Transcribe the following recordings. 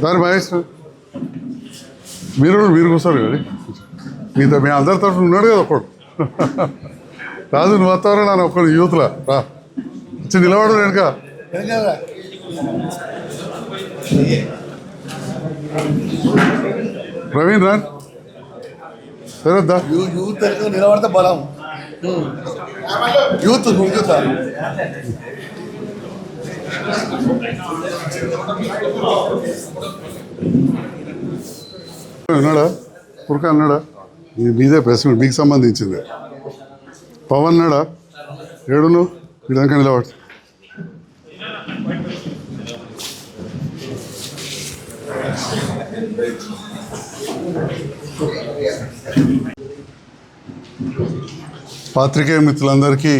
దాని మహేష్ మీరు కూర్చోరు కదా మీతో మీ అందరి తరఫున ఉన్నాడు కదా ఒకడు రాజు నువ్వు వస్తావరా నన్ను ఒకడు యూత్లో రా వచ్చి నిలబడు వెనుక ప్రవీణ్ రా సరేద్దా యూత్ నిలబడితే బలం యూత్ యూత్ ఉన్నాడా పురక అన్నాడా మీదే ప్రెస్ మీట్ మీకు సంబంధించింది పవన్ అన్నాడా ఏడును ఇదంకా నిలబడు పాత్రికేయ మిత్రులందరికీ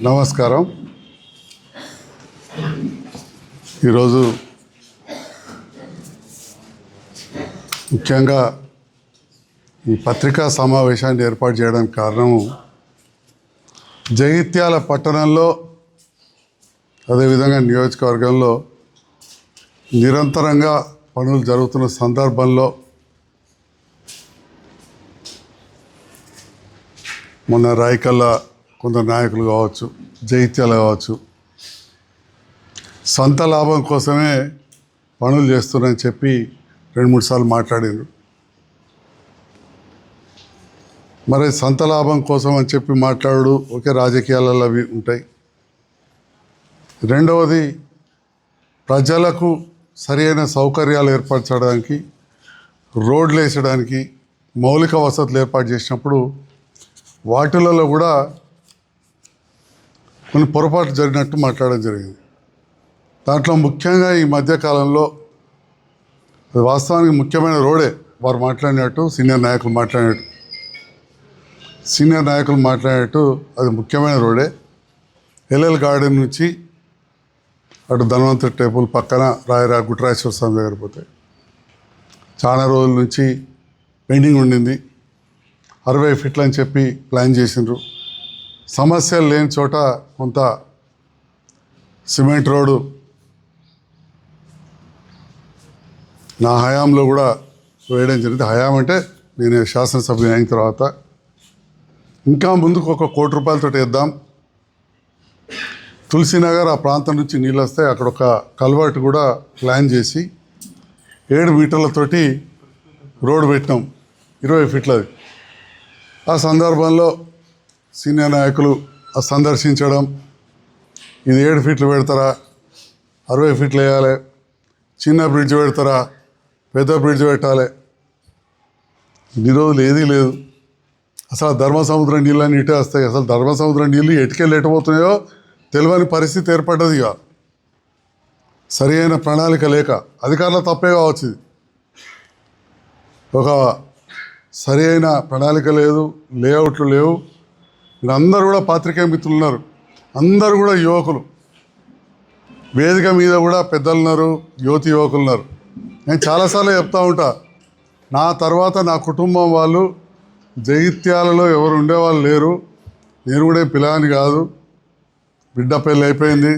నమస్కారం. ఈరోజు ముఖ్యంగా ఈ పత్రికా సమావేశాన్ని ఏర్పాటు చేయడానికి కారణము జగిత్యాల పట్టణంలో అదేవిధంగా నియోజకవర్గంలో నిరంతరంగా పనులు జరుగుతున్న సందర్భంలో మొన్న రాయకల్లా కొందరు నాయకులు కావచ్చు, జగిత్యాల కావచ్చు, సొంత లాభం కోసమే పనులు చేస్తున్నారని చెప్పి 2-3 సార్లు మాట్లాడారు. మరి సొంత లాభం కోసం అని చెప్పి మాట్లాడు ఒకే రాజకీయాలలో అవి ఉంటాయి. రెండవది ప్రజలకు సరైన సౌకర్యాలు ఏర్పరచడానికి, రోడ్లు వేసడానికి, మౌలిక వసతులు ఏర్పాటు చేసినప్పుడు వాటిలలో కూడా కొన్ని పొరపాటు జరిగినట్టు మాట్లాడడం జరిగింది. దాంట్లో ముఖ్యంగా ఈ మధ్యకాలంలో వాస్తవానికి ముఖ్యమైన రోడే వారు మాట్లాడినట్టు సీనియర్ నాయకులు మాట్లాడినట్టు అది ముఖ్యమైన రోడే. ఎల్ఎల్ గార్డెన్ నుంచి అటు ధన్వంతరి టెంపుల్ పక్కన గుట్రాయేశ్వర స్వామి దగ్గర పోతే చాలా రోజుల నుంచి పెండింగ్ ఉండింది. 60 ఫీట్లు అని చెప్పి ప్లాన్ చేసిండ్రు. సమస్యలు లేని చోట కొంత సిమెంట్ రోడ్డు నా హయాంలో కూడా వేయడం జరిగింది. హయాం అంటే నేను శాసనసభ్యుని అయిన తర్వాత ఇంకా ముందుకు 1 కోటి రూపాయలతో వేద్దాం. తులసినగర్ ఆ ప్రాంతం నుంచి నీళ్ళు వస్తాయి, అక్కడ ఒక కల్వర్ట్ కూడా ప్లాన్ చేసి 7 మీటర్లతోటి రోడ్డు పెట్టినాం, 20 ఫీట్లది. ఆ సందర్భంలో సీనియర్ నాయకులు సందర్శించడం, ఇది 7 ఫీట్లు పెడతారా, 60 ఫీట్లు వేయాలి, చిన్న బ్రిడ్జ్ పెడతారా, పెద్ద బ్రిడ్జ్ పెట్టాలి. ఇన్ని రోజులు ఏదీ లేదు. అసలు ధర్మసముద్రం నీళ్ళని ఇటే వస్తాయి. అసలు ధర్మసముద్రం నీళ్ళు ఎటుకెళ్ళి ఎటుపోతున్నాయో తెలియని పరిస్థితి ఏర్పడ్డది. ఇక సరి అయిన ప్రణాళిక లేక అధికారుల తప్పే కావచ్చు. ఒక సరి అయిన ప్రణాళిక లేదు, లేఅవుట్లు లేవు. అందరూ కూడా పాత్రికేయ మిత్రులు ఉన్నారు, అందరూ కూడా యువకులు. వేదిక మీద కూడా పెద్దలు ఉన్నారు, యువకులు ఉన్నారు. నేను చాలాసార్లు చెప్తూ ఉంటా, నా తర్వాత నా కుటుంబం వాళ్ళు జగిత్యాలలో ఎవరు ఉండేవాళ్ళు లేరు. నేను కూడా పిల్లని కాదు, బిడ్డ పెళ్ళి అయిపోయింది,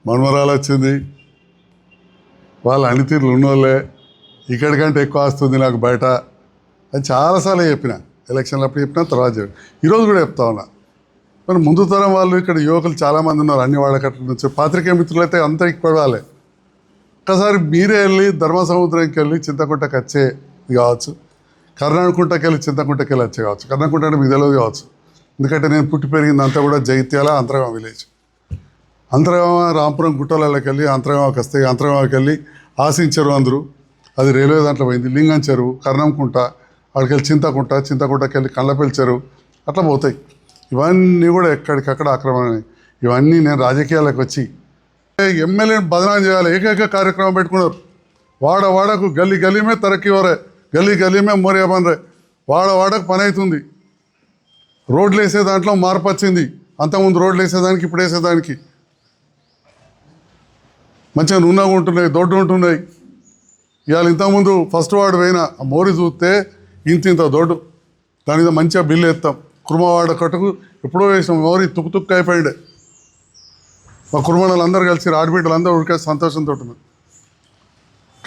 మన్మరాలు వచ్చింది, వాళ్ళ అనితీరులు ఉన్నోళ్ళే, ఇక్కడికంటే ఎక్కువ వస్తుంది నాకు బయట అని చాలాసార్లు చెప్పిన. ఎలక్షన్లు అప్పుడు చెప్పిన, తర్వాత చెప్పిన, ఈరోజు కూడా చెప్తా ఉన్నా. మరి ముందు తరం వాళ్ళు ఇక్కడ యువకులు చాలామంది ఉన్నారు, అన్ని వాడకట్ల నుంచి. పాత్రికేయ మిత్రులు అయితే అంతా పడాలి. ఒక్కసారి మీరే వెళ్ళి ధర్మసముద్రంకి వెళ్ళి చింతకుంటకి వచ్చే కావచ్చు, కర్ణాకుంటకి వెళ్ళి చింతకుంటకి వెళ్ళి వచ్చే కావచ్చు. కర్ణాకుంట అంటే మీకు తెలియదు కావచ్చు, ఎందుకంటే నేను పుట్టి పెరిగింది అంతా కూడా జగిత్యాల అంతర్గామ విలేజ్. అంతర్గామ రాంపురం గుట్టలకి వెళ్ళి అంతర్గామకి వస్తాయి. అంతర్గామకి వెళ్ళి ఆశించరు అందరూ, అది రైల్వే దాంట్లో పోయింది. లింగం చెరువు, కర్ణంకుంట, అక్కడికి వెళ్ళి చింతకుంటకి వెళ్ళి కళ్ళపల్లి చెరువు అట్లా పోతాయి. ఇవన్నీ కూడా ఎక్కడికక్కడ ఆక్రమణ. ఇవన్నీ నేను రాజకీయాలకు వచ్చి ఎమ్మెల్యేని బదనాం చేయాలి ఏకైక కార్యక్రమం పెట్టుకున్నారు. వాడకు గల్లీ గల్లీమే తరక్కి వరే, గల్లీ గల్లీమే మోరియా బన్ రే. వాడకు పని అవుతుంది. రోడ్లు వేసే దాంట్లో మార్పు వచ్చింది. అంతకుముందు రోడ్లు వేసేదానికి ఇప్పుడు వేసేదానికి మంచిగా నున్నగా ఉంటున్నాయి, దొడ్డు ఉంటున్నాయి. ఇవాళ ఇంతకుముందు ఫస్ట్ వార్డు పోయినా మోరి చూస్తే ఇంత దొడ్డు, దాని మీద మంచిగా బిల్లు ఎత్తాం. కుర్మవాడ కట్టుకు ఎప్పుడో వేసాం, మోరి తుక్కు అయిపోయిండే. మా కుర్మణాలు అందరూ కలిసి ఆడబిడ్డలు అందరూ ఉడికే సంతోషంతో ఉన్నారు.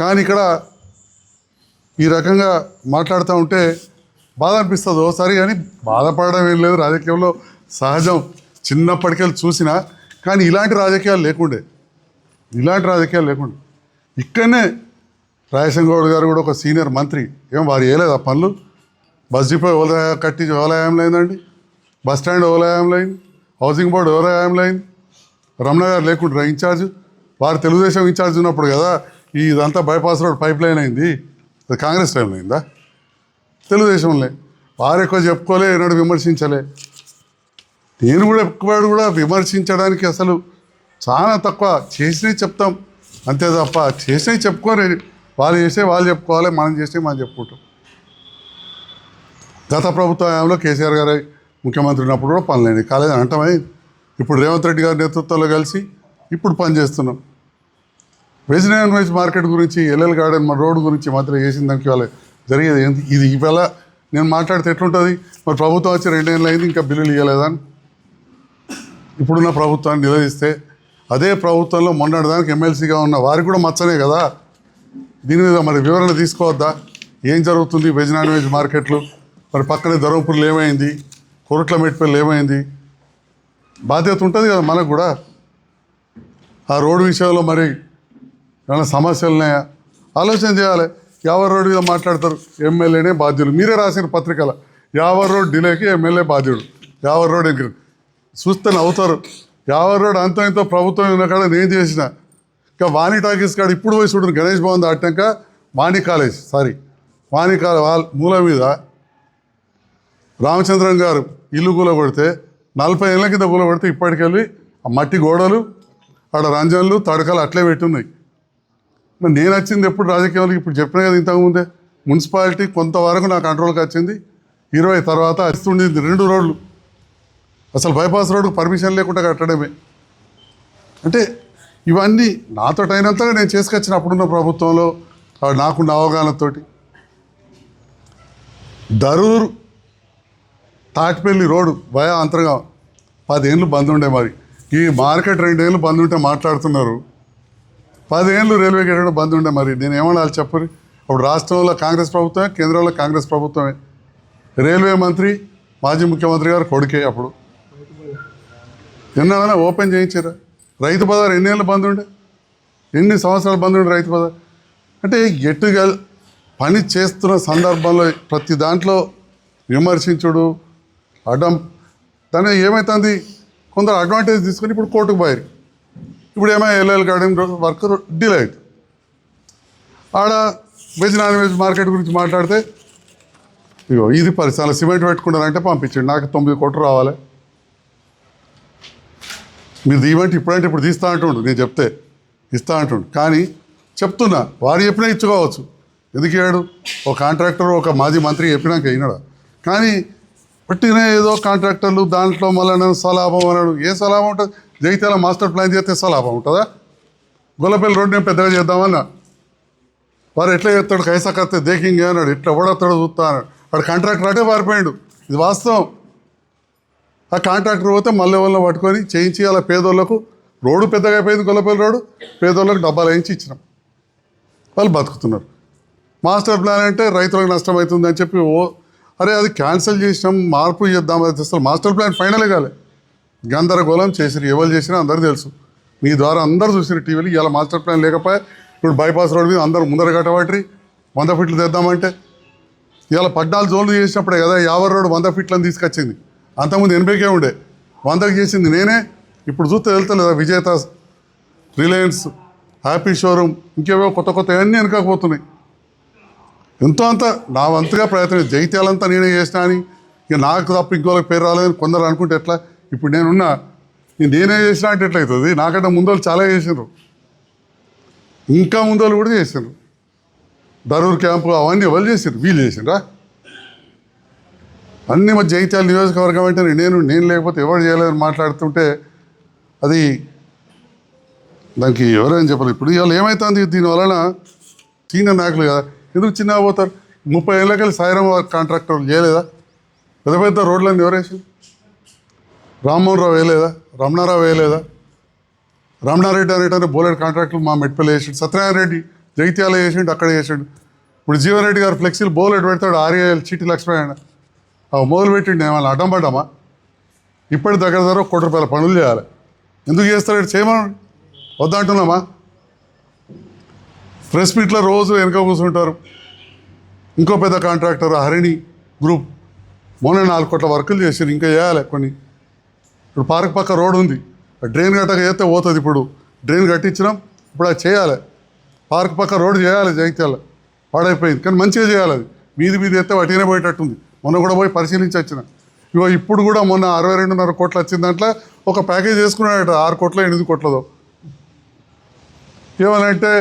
కానీ ఇక్కడ ఈ రకంగా మాట్లాడుతూ ఉంటే బాధ అనిపిస్తుంది ఓసారి, కానీ బాధపడడం ఏం లేదు, రాజకీయంలో సహజం, చిన్నప్పటికెళ్ళి చూసినా. కానీ ఇలాంటి రాజకీయాలు లేకుండే, ఇక్కడనే రాయసం గౌడ్ గారు కూడా ఒక సీనియర్ మంత్రి, ఏం వారు వేయలేదు ఆ పనులు? బస్ డిపో ఎవరు కట్టి ఎవలయంలో అయిందండి? బస్ స్టాండ్ ఎవలయంలో అయింది? హౌసింగ్ బోర్డు ఎవలయంలో అయింది? రమణ గారు లేకుండా ఇన్ఛార్జ్, వారు తెలుగుదేశం ఇన్ఛార్జ్ ఉన్నప్పుడు కదా ఇదంతా బైపాస్ రోడ్ పైప్ లైన్ అయింది. అది కాంగ్రెస్ టైంలో అయిందా? తెలుగుదేశంలో. వారు ఎక్కువ చెప్పుకోలే, ఏనాడు విమర్శించలే. నేను కూడా ఎక్కువ విమర్శించడానికి అసలు చాలా తక్కువ, చేసినవి చెప్తాం అంతే తప్ప చేసినవి చెప్పుకోరే. వాళ్ళు చేసే వాళ్ళు చెప్పుకోవాలి, మనం చేసే మనం చెప్పుకుంటాం. గత ప్రభుత్వ హయాంలో కేసీఆర్ గారు ముఖ్యమంత్రి ఉన్నప్పుడు కూడా పనులేండి కాలేదని అంటమై, ఇప్పుడు రేవంత్ రెడ్డి గారి నేతృత్వంలో కలిసి ఇప్పుడు పని చేస్తున్నాం. వెజ్ నాన్ వెజ్ మార్కెట్ గురించి, ఎల్ఎల్ గార్డెన్ మన రోడ్డు గురించి మాత్రం చేసిన దానికి వాళ్ళ జరిగేది ఏంటి? ఇది ఇవాళ నేను మాట్లాడితే ఎట్లుంటుంది? మరి ప్రభుత్వం వచ్చి 2 ఏళ్ళు అయింది, ఇంకా బిల్లులు ఇవ్వలేదని ఇప్పుడున్న ప్రభుత్వాన్ని నిలదీస్తే, అదే ప్రభుత్వంలో మొన్నటిదానికి ఎమ్మెల్సీగా ఉన్న వారికి కూడా మచ్చనే కదా. దీని మీద మరి వివరణ తీసుకోవద్దా? ఏం జరుగుతుంది వెజ్ నాన్ వెజ్ మార్కెట్లు? మరి పక్కనే ధర్మపురిలో ఏమైంది, కొరట్ల మెట్పల్లి ఏమైంది? బాధ్యత ఉంటుంది కదా మనకు కూడా. ఆ రోడ్డు విషయంలో మరి ఏమైనా సమస్యలు ఉన్నాయా ఆలోచన చేయాలి. యావర్ రోడ్డు మీద మాట్లాడతారు, ఎమ్మెల్యేనే బాధ్యులు. మీరే రాసిన పత్రికల యావర్ రోడ్ డిలేకి ఎమ్మెల్యే బాధ్యుడు. యావర్ రోడ్ చూస్తే నవ్వుతారు. యావర్ రోడ్ అంత ఇంతో ప్రభుత్వం ఉన్న కాడ నేను చేసిన. ఇంకా వాణి టాకీస్ కాడ ఇప్పుడు పోయి చూడరు, గణేష్ భవన్ దాటాక వాణి కాలేజ్ వాళ్ళ మూల మీద రామచంద్రన్ గారు ఇల్లు కూలగొడితే 40 ఏళ్ళ కింద కూలగొడితే ఇప్పటికెళ్ళి ఆ మట్టి గోడలు, ఆడ రంజన్లు, తడకలు అట్లే పెట్టున్నాయి. మరి నేను వచ్చింది ఎప్పుడు రాజకీయాలకు? ఇప్పుడు చెప్పిన కదా ఇంతకుముందే, మున్సిపాలిటీ కొంతవరకు నా కంట్రోల్కి వచ్చింది. 20 తర్వాత వస్తుండేది 2 రోడ్లు, అసలు బైపాస్ రోడ్డుకు పర్మిషన్ లేకుండా కట్టడమే. అంటే ఇవన్నీ నాతో అయినంతగా నేను చేసుకొచ్చిన అప్పుడున్న ప్రభుత్వంలో నాకున్న అవగాహనతోటి. దరూర్ తాటిపల్లి రోడ్డు భయా అంతర్గా 10 ఏళ్ళు బంద్ ఉండే. మరి ఈ మార్కెట్ 2 ఏళ్ళు బంద్ ఉంటే మాట్లాడుతున్నారు. 10 ఏళ్ళు రైల్వే గేట్ కూడా బంద్ ఉండే. మరి నేను ఏమన్నా చెప్పరు? అప్పుడు రాష్ట్రంలో కాంగ్రెస్ ప్రభుత్వమే, కేంద్రంలో కాంగ్రెస్ ప్రభుత్వమే. రైల్వే మంత్రి మాజీ ముఖ్యమంత్రి గారు కొడుకే. అప్పుడు ఎన్నైనా ఓపెన్ చేయించారా? రైతు బజార్ ఎన్ని ఏళ్ళు బంద్ ఉండే? ఎన్ని సంవత్సరాలు బంద్ ఉండే రైతు బజార్? అంటే ఎట్టుగా పని చేస్తున్న సందర్భంలో ప్రతి దాంట్లో విమర్శించుడు, అడ్డం. దాని ఏమవుతుంది? కొందరు అడ్వాంటేజ్ తీసుకొని ఇప్పుడు కోర్టుకు పోయారు. ఇప్పుడు ఏమైనా ఎల్ఎల్ గార్డెన్ వర్క్ డిలే అవుతుంది. ఆడ వెజ్ నాన్ వెజ్ మార్కెట్ గురించి మాట్లాడితే ఇగో ఇది పరిస్థితి, సిమెంట్ పెట్టుకున్నారంటే పంపించండి, నాకు 9 కోట్లు రావాలి. మీరు దీవంటే ఇప్పుడంటే ఇప్పుడు తీస్తా అంటుండు, నేను చెప్తే ఇస్తా అంటుండు. కానీ చెప్తున్నా, వారు చెప్పినా ఇచ్చుకోవచ్చు. ఎందుకు ఇయ్యాడు? ఒక కాంట్రాక్టర్, ఒక మాజీ మంత్రి చెప్పినాక అయినాడు. కానీ పట్టిన ఏదో కాంట్రాక్టర్లు దాంట్లో మళ్ళీ స్వలాభం అన్నాడు. ఏ స్వలాభం ఉంటుంది? జగిత్యాల మాస్టర్ ప్లాన్ చేస్తే స్వలాభం ఉంటుందా? గొల్లపల్లి రోడ్డు నేను పెద్దగా చేద్దామన్నా, వారు ఎట్లా చేస్తాడు? కైసా కత్తే దేకింగ్ అన్నాడు, ఇట్లా ఓడతాడు చూస్తా అన్నాడు. వాడు కాంట్రాక్టర్ అంటే పారిపోయాడు. ఇది వాస్తవం. ఆ కాంట్రాక్టర్ పోతే మళ్ళీ వాళ్ళని పట్టుకొని చేయించి అలా పేదోళ్ళకు రోడ్డు పెద్దగా అయిపోయింది. గొల్లపల్లి రోడ్డు పేదోళ్ళకు డబ్బాలు వేయించి ఇచ్చినాం, వాళ్ళు బతుకుతున్నారు. మాస్టర్ ప్లాన్ అంటే రైతులకు నష్టం అవుతుంది అని చెప్పి అరే అది క్యాన్సిల్ చేసినాం, మార్పు చేద్దాం. అది అసలు మాస్టర్ ప్లాన్ ఫైనల్ కాలే, గందరగోళం చేసిరు. ఎవరు చేసినా అందరూ తెలుసు, మీ ద్వారా అందరూ చూసిరు టీవీలు. ఇలా మాస్టర్ ప్లాన్ లేకపోయా ఇప్పుడు బైపాస్ రోడ్ మీద అందరూ ముందర కట్టబట్టి 100 ఫీట్లు తెద్దామంటే ఇలా 14 జోన్లు చేసినప్పుడే కదా యావర్ రోడ్ 100 ఫీట్లను తీసుకొచ్చింది. అంతకుముందు 80కే ఉండే, 100కి చేసింది నేనే. ఇప్పుడు చూస్తే వెళ్తలేదా? విజేత, రిలయన్స్, హ్యాపీ షోరూమ్, ఇంకేవో కొత్త అన్నీ వెనకపోతున్నాయి. ఎంతో అంత నా వంతుగా ప్రయత్నం. జైత్యాలంతా నేనే చేసినా అని ఇక నాకు తప్ప ఇంకోళ్ళకి పేరు రాలేదని కొందరు అనుకుంటే ఎట్లా? ఇప్పుడు నేనే చేసినా అంటే ఎట్లయితుంది? నాకంటే ముందోళ్ళు చాలా చేసినారు, ఇంకా ముందోళ్ళు కూడా చేసినారు. దరూర్ క్యాంపు అవన్నీ ఎవరు చేసారు? వీళ్ళు చేసిండ్రా? అన్నీ మా జైత్యాల నియోజకవర్గం అంటే నేను లేకపోతే ఎవరు చేయలేదని మాట్లాడుతుంటే అది దానికి ఎవరైనా చెప్పాలి. ఇప్పుడు ఇవాళ ఏమవుతుంది? దీనివలన సీనియర్ నాయకులు కదా ఎందుకు చిన్నగా పోతారు? 30 ఏళ్ళకెళ్ళి సాయిరాం కాంట్రాక్టర్లు చేయలేదా? పెద్ద పెద్ద రోడ్లన్నీ ఎవరు వేసారు? రామ్మోహన్ రావు వేయలేదా? రమణారావు వేయలేదా? రమణారెడ్డి అనేటనే బోలెడ్ కాంట్రాక్టులు మా మెట్పల్లి వేసాడు. సత్యనారాయణ రెడ్డి జగిత్యాల చేసిండు, అక్కడ చేసిండు. ఇప్పుడు జీవన్ రెడ్డి గారు ఫ్లెక్సీలు బోలెట్ పెడతాడు, ఆర్ఏఎల్ చిట్టి లక్ష్మణ మొదలు పెట్టిండు. ఏమన్నా అడ్డం పడ్డామా? ఇప్పటి దగ్గర దగ్గర ₹1,00,00,000 పనులు చేయాలి. ఎందుకు చేస్తాడు? చేయమని వద్దంటున్నామా? ప్రెస్ మీట్లో రోజు వెనక కూర్చుంటారు. ఇంకో పెద్ద కాంట్రాక్టర్ హరిణి గ్రూప్ మొన్న 4 కోట్ల వర్కులు చేసారు, ఇంకా చేయాలి కొన్ని. ఇప్పుడు పార్క్ పక్క రోడ్ ఉంది, డ్రైన్ కట్టక చేస్తే పోతుంది. ఇప్పుడు డ్రైన్ కట్టించినాం, ఇప్పుడు అది చేయాలి. పార్క్ పక్క రోడ్ చేయాలి, జగిత్యాల పాడైపోయింది, కానీ మంచిగా చేయాలి. అది మీది ఎత్తే వటీనే పోయేటట్టుంది. మొన్న కూడా పోయి పరిశీలించి వచ్చిన. ఇగో ఇప్పుడు కూడా మొన్న 62.5 కోట్లు వచ్చిన దాంట్లో ఒక ప్యాకేజ్ చేసుకున్నాడట, 6 కోట్ల 8 కోట్లదో. ఏమనంటే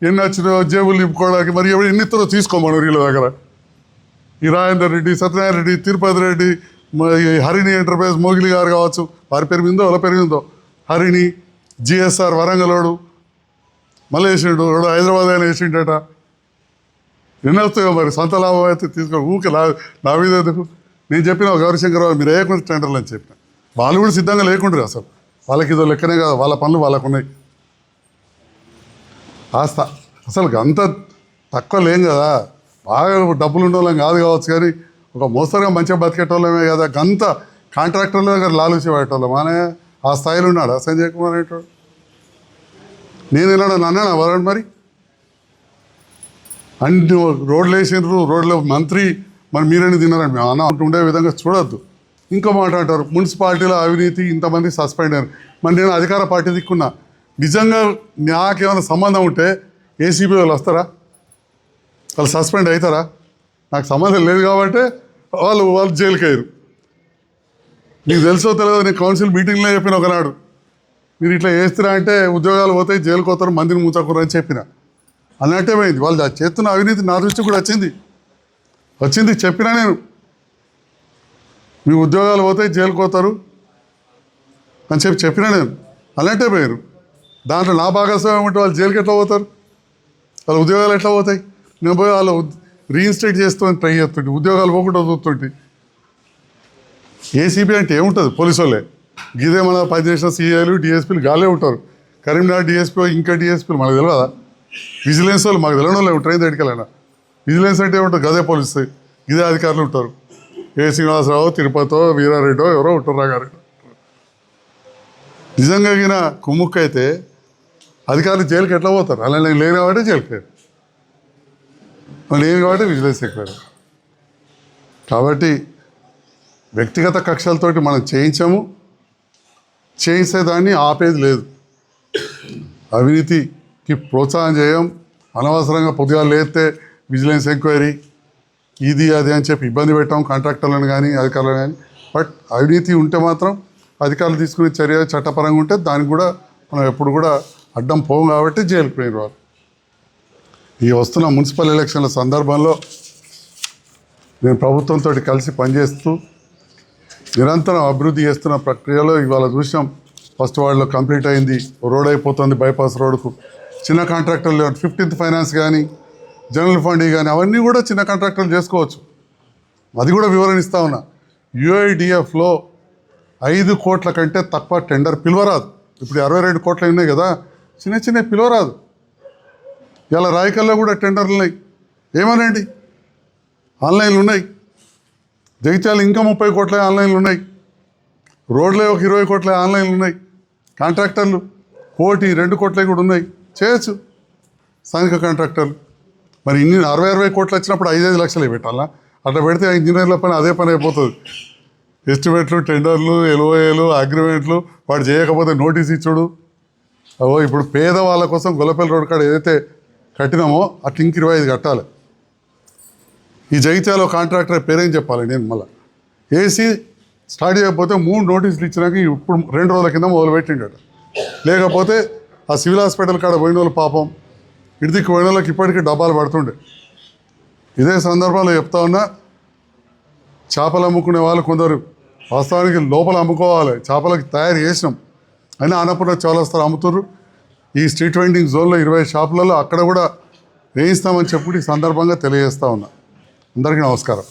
ఎన్ని వచ్చినాయో జేబులు నింపుకోవడానికి మరి ఎన్ని ఇస్తారో తీసుకోమను వీళ్ళ దగ్గర. ఈ రాజేందర్ రెడ్డి, సత్యనారాయణ రెడ్డి, తిరుపతి రెడ్డి, హరిణి ఎంటర్ప్రైజ్ మోగిలి గారు కావచ్చు, వారి పేరు మీందో వాళ్ళ పేరు మీందో హరిణి, జిఎస్ఆర్ వరంగలోడు మళ్ళీ వేసిండు, హైదరాబాద్ అయినా వేసిండట. ఎన్ని వస్తాయో మరి, సొంత లాభం అయితే తీసుకో, ఊకే నా మీద ఎందుకు. నేను చెప్పిన గౌరీశంకర్ మీరు వేయకుండా టెండర్లు అని చెప్పిన. వాళ్ళు కూడా సిద్ధంగా లేకుండ్రు అసలు. వాళ్ళకి ఇదో లెక్కనే కాదు, వాళ్ళ పనులు వాళ్ళకు ఉన్నాయి. ఆస్త అసలు అంత తక్కువ లేం కదా, బాగా డబ్బులు ఉండేవాళ్ళం కాదు కావచ్చు, కానీ ఒక మోస్తరుగా మంచిగా బతికేటోళ్ళమే కదా. గంత కాంట్రాక్టర్ల దగ్గర లాలూచి పెట్టేవాళ్ళం. మానే ఆ స్థాయిలో ఉన్నాడు సంజయ్ కుమార్ అనేటోడు. నేను వెళ్ళాడు అన్నాను వరండి మరి. అన్ని రోడ్లు వేసిండ్రు, రోడ్లో మంత్రి మరి మీరని తిన్నారండి. మేము అన్న ఉండే విధంగా చూడొద్దు. ఇంకో మాట అంటారు, మున్సిపాలిటీలో అవినీతి ఇంతమంది సస్పెండ్ అయ్యారు. మరి నేను అధికార పార్టీ దిక్కున్నా. నిజంగా నాకేమైనా సంబంధం ఉంటే ఏసీబీ వాళ్ళు వస్తారా? వాళ్ళు సస్పెండ్ అవుతారా? నాకు సంబంధం లేదు కాబట్టి వాళ్ళు జైలుకి అయ్యారు. నీకు తెలుసో తెలియదు, నేను కౌన్సిల్ మీటింగ్లో చెప్పిన ఒకనాడు, మీరు ఇట్లా చేస్తారా అంటే ఉద్యోగాలు పోతాయి, జైలుకి పోతారు, మందిని ముంచకూరు అని చెప్పిన. అన్నట్టే పోయింది. వాళ్ళు చేస్తున్న అవినీతి నా దృష్టి కూడా వచ్చింది చెప్పినా నేను. మీ ఉద్యోగాలు పోతాయి, జైలుకి పోతారు అని చెప్పినా నేను. అన్నట్టే పోయారు. దాంట్లో నా భాగస్వామ్యం ఉంటే వాళ్ళు జైలుకి ఎట్లా పోతారు? వాళ్ళ ఉద్యోగాలు ఎట్లా పోతాయి? నేను పోయి వాళ్ళు రీఇన్స్టేట్ చేస్తామని ట్రై చేస్తుంటే ఉద్యోగాలు పోకుండా వదులుతుంటే. ఏసీబీ అంటే ఏముంటుంది? పోలీసు వాళ్ళే. గిదే మన పనిచేసిన సిఐలు డిఎస్పీలు గాలే ఉంటారు. కరీంనగర్ డిఎస్పీ ఇంకా డిఎస్పీలు మనకు తెలియదా? విజిలెన్స్ వాళ్ళు మాకు తెలియడం లేదు, ట్రైన్ దగ్గరికెళ్ళినా. విజిలెన్స్ అంటే ఏముంటుంది? గదే పోలీసు ఇదే అధికారులు ఉంటారు. ఏ శ్రీనివాసరావు, తిరుపతో, వీరారెడ్డో ఎవరో ఉంటారు, రాగారెడ్డి. నిజంగా గిన కుమ్ముక్కు అయితే అధికారులు జైలుకి ఎట్లా పోతారు? అలా నేను లేని కాబట్టి జైలుకి పోయారు, లేని కాబట్టి విజిలెన్స్ ఎక్కువ. కాబట్టి వ్యక్తిగత కక్షలతోటి మనం చేయించేదాన్ని ఆపేది లేదు. అవినీతికి ప్రోత్సాహం చేయం. అనవసరంగా పొద్దుగా లేస్తే విజిలెన్స్ ఎంక్వైరీ ఇది అది అని చెప్పి ఇబ్బంది పెట్టాం కాంట్రాక్టర్లను కానీ అధికారులను కానీ. బట్ అవినీతి ఉంటే మాత్రం అధికారులు తీసుకునే చర్య చట్టపరంగా ఉంటే దానికి కూడా మనం ఎప్పుడు కూడా అడ్డం పోం కాబట్టి జైలుకి పోయిన వాళ్ళు. ఈ వస్తున్న మున్సిపల్ ఎలక్షన్ల సందర్భంలో నేను ప్రభుత్వంతో కలిసి పనిచేస్తూ నిరంతరం అభివృద్ధి చేస్తున్న ప్రక్రియలో ఇవాళ చూసాం. ఫస్ట్ వార్డులో కంప్లీట్ అయింది, రోడ్ అయిపోతుంది, బైపాస్ రోడ్కు. చిన్న కాంట్రాక్టర్లు 15th ఫైనాన్స్ కానీ జనరల్ ఫండ్ కానీ అవన్నీ కూడా చిన్న కాంట్రాక్టర్లు చేసుకోవచ్చు. అది కూడా వివరణ ఇస్తా ఉన్నా. యుఐడిఎఫ్లో 5 కోట్ల కంటే తక్కువ టెండర్ పిలవరాదు. ఇప్పుడు 62 కోట్లు ఉన్నాయి కదా, చిన్న పిలవరాదు. ఇలా రాయకల్లో కూడా టెండర్లు ఉన్నాయి, ఏమనండి ఆన్లైన్లు ఉన్నాయి. జగిత్యాల ఇంకా 30 కోట్ల ఆన్లైన్లు ఉన్నాయి. రోడ్లే ఒక 20 కోట్ల ఆన్లైన్లు ఉన్నాయి. కాంట్రాక్టర్లు 1 2 కోట్ల కూడా ఉన్నాయి, చేయొచ్చు స్థానిక కాంట్రాక్టర్లు. మరి ఇన్ని 60 కోట్లు వచ్చినప్పుడు 5 లక్షలే పెట్టాలా? అట్లా పెడితే ఇంజనీర్ల పని అదే పని అయిపోతుంది. ఎస్టిమేట్లు, టెండర్లు, ఎల్ఓఏలు, అగ్రిమెంట్లు, వాడు చేయకపోతే నోటీస్ ఇచ్చుడు. ఇప్పుడు పేద వాళ్ళ కోసం గొల్లపల్లి రోడ్ కాడ ఏదైతే కట్టినామో అట్లా ఇంక 25 కట్టాలి. ఈ జగిత్యాల కాంట్రాక్టర్ పేరేం చెప్పాలి నేను మళ్ళీ? ఏసీ స్టార్ట్ చేయకపోతే 3 నోటీసులు ఇచ్చినాక ఇప్పుడు 2 రోజుల కింద మొదలుపెట్టిండట. లేకపోతే ఆ సివిల్ హాస్పిటల్ కాడ పోయిన వాళ్ళు పాపం ఇడిదికి పోయిన వాళ్ళకి ఇప్పటికీ డబ్బాలు పడుతుండే. ఇదే సందర్భంలో చెప్తా ఉన్నా, చేపలు అమ్ముకునే వాళ్ళు కొందరు వాస్తవానికి లోపల అమ్ముకోవాలి, చేపలకి తయారు చేసినాం అయినా అన్నపూర్ణ చౌరస్తాలో అమ్ముతున్నారు. ఈ స్ట్రీట్ వెండింగ్ జోన్లో 20 షాపులలో అక్కడ కూడా వేయిస్తామని చెప్పి ఈ సందర్భంగా తెలియజేస్తూ ఉన్నా. అందరికీ నమస్కారం.